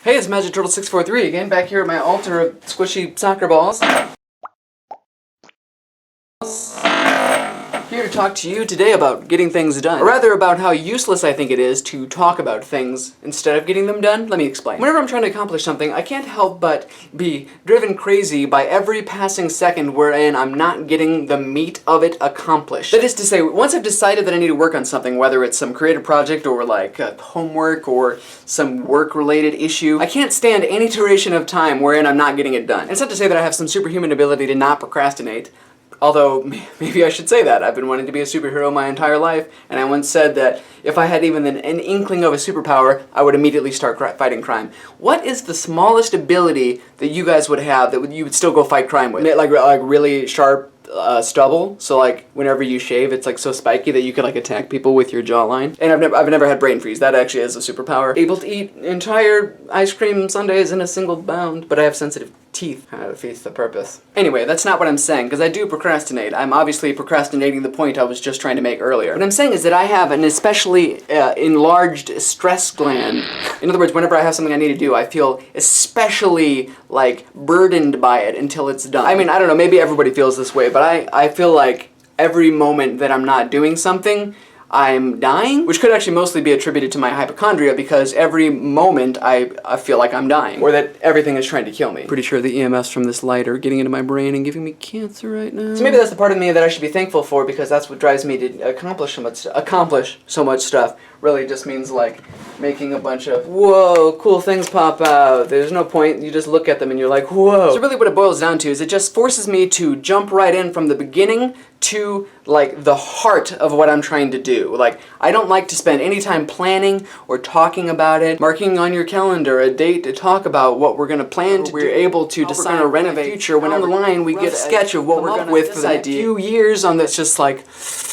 Hey, it's Magic Turtle 643 again, back here at my altar of squishy soccer balls. Here to talk to you today about getting things done. Or rather about how useless I think it is to talk about things instead of getting them done. Let me explain. Whenever I'm trying to accomplish something, I can't help but be driven crazy by every passing second wherein I'm not getting the meat of it accomplished. That is to say, once I've decided that I need to work on something, whether it's some creative project or like homework or some work-related issue, I can't stand any duration of time wherein I'm not getting it done. And it's not to say that I have some superhuman ability to not procrastinate. Although, maybe I should say that. I've been wanting to be a superhero my entire life, and I once said that if I had even an inkling of a superpower, I would immediately start fighting crime. What is the smallest ability that you guys would have that you would still go fight crime with? Like really sharp stubble, so like whenever you shave it's like so spiky that you could like attack people with your jawline. And I've never had brain freeze. That actually is a superpower. Able to eat entire ice cream sundaes in a single bound, but I have sensitive teeth. Kind of defeats the purpose. Anyway, that's not what I'm saying, because I do procrastinate. I'm obviously procrastinating the point I was just trying to make earlier. What I'm saying is that I have an especially enlarged stress gland. In other words, whenever I have something I need to do, I feel especially like burdened by it until it's done. I mean, I don't know, maybe everybody feels this way, but I feel like every moment that I'm not doing something, I'm dying, which could actually mostly be attributed to my hypochondria, because every moment I feel like I'm dying, or that everything is trying to kill me. Pretty sure the EMFs from this light are getting into my brain and giving me cancer right now. So maybe that's the part of me that I should be thankful for, because that's what drives me to accomplish so much stuff. Really just means like making a bunch of whoa, cool things pop out. There's no point, you just look at them and you're like, whoa. So really what it boils down to is it just forces me to jump right in from the beginning to like the heart of what I'm trying to do. Like, I don't like to spend any time planning or talking about it, marking on your calendar a date to talk about what we're gonna plan to do. We're able to decide to renovate future when on the line we get a sketch of what we're gonna with for the next few years on that's just like,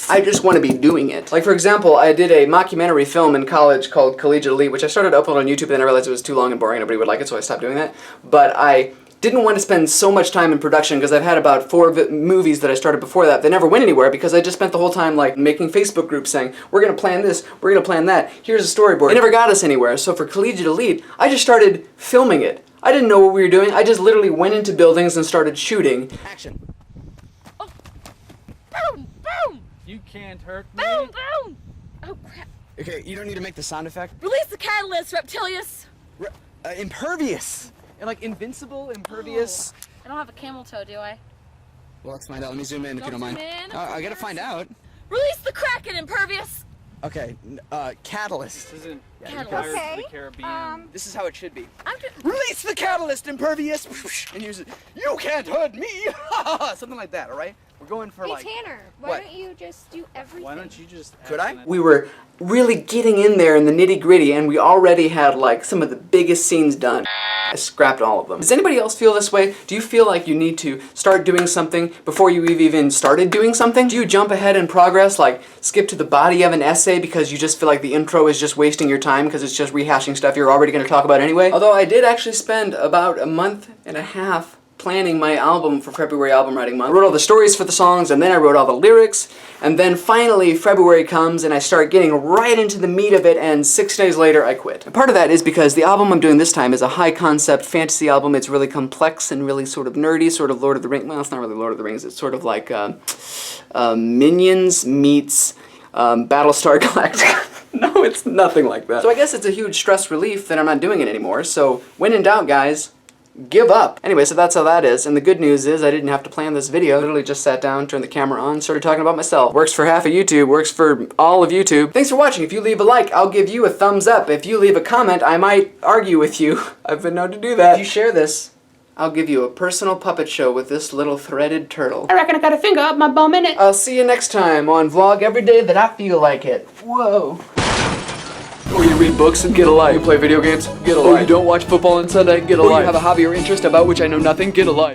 I just want to be doing it. Like for example, I did a mockumentary film in college called Collegiate Elite, which I started to upload on YouTube, and then I realized it was too long and boring, nobody would like it, so I stopped doing that. But I didn't want to spend so much time in production, because I've had about 4 movies that I started before that never went anywhere, because I just spent the whole time like making Facebook groups saying, we're gonna plan this, we're gonna plan that, here's a storyboard. It never got us anywhere. So for Collegiate Elite, I just started filming it. I didn't know what we were doing, I just literally went into buildings and started shooting. Action. Oh. Boom! Boom! You can't hurt me. Boom! Boom! Oh crap. Okay, you don't need to make the sound effect. Release the catalyst, Reptilius! Impervious! And like invincible, impervious. Oh, I don't have a camel toe, do I? Well, let's find out. Let me zoom in if you don't mind. I gotta find out. Release the Kraken, Impervious! Okay, catalyst. This isn't Catalyst. Pirates Okay, of the Caribbean. This is how it should be. I'm just... Release the catalyst, impervious! And use it. You can't hurt me! Something like that, alright? We're going for Hey like... Tanner, why what? don't you just do everything? Why don't you just Could I? ask We were really getting in there in the nitty-gritty, and we already had like some of the biggest scenes done. I scrapped all of them. Does anybody else feel this way? Do you feel like you need to start doing something before you've even started doing something? Do you jump ahead in progress, like skip to the body of an essay because you just feel like the intro is just wasting your time because it's just rehashing stuff you're already going to talk about anyway? Although I did actually spend about a month and a half planning my album for February album writing month. I wrote all the stories for the songs, and then I wrote all the lyrics, and then finally February comes and I start getting right into the meat of it, and 6 days later I quit. And part of that is because the album I'm doing this time is a high concept fantasy album. It's really complex and really sort of nerdy, sort of Lord of the Rings. Well, it's not really Lord of the Rings. It's sort of like Minions meets Battlestar Galactica. No, it's nothing like that. So I guess it's a huge stress relief that I'm not doing it anymore. So when in doubt, guys, give up. Anyway, so that's how that is, and the good news is I didn't have to plan this video. I literally just sat down, turned the camera on, started talking about myself. Works for half of YouTube, works for all of YouTube. Thanks for watching. If you leave a like, I'll give you a thumbs up. If you leave a comment, I might argue with you. I've been known to do that. If you share this, I'll give you a personal puppet show with this little threaded turtle. I reckon I got a finger up my bum in it. I'll see you next time on Vlog Every Day That I Feel Like It. Whoa. Or you read books and get a life. You play video games? Get a life. Or you don't watch football on Sunday? Get a life. Or you have a hobby or interest about which I know nothing? Get a life.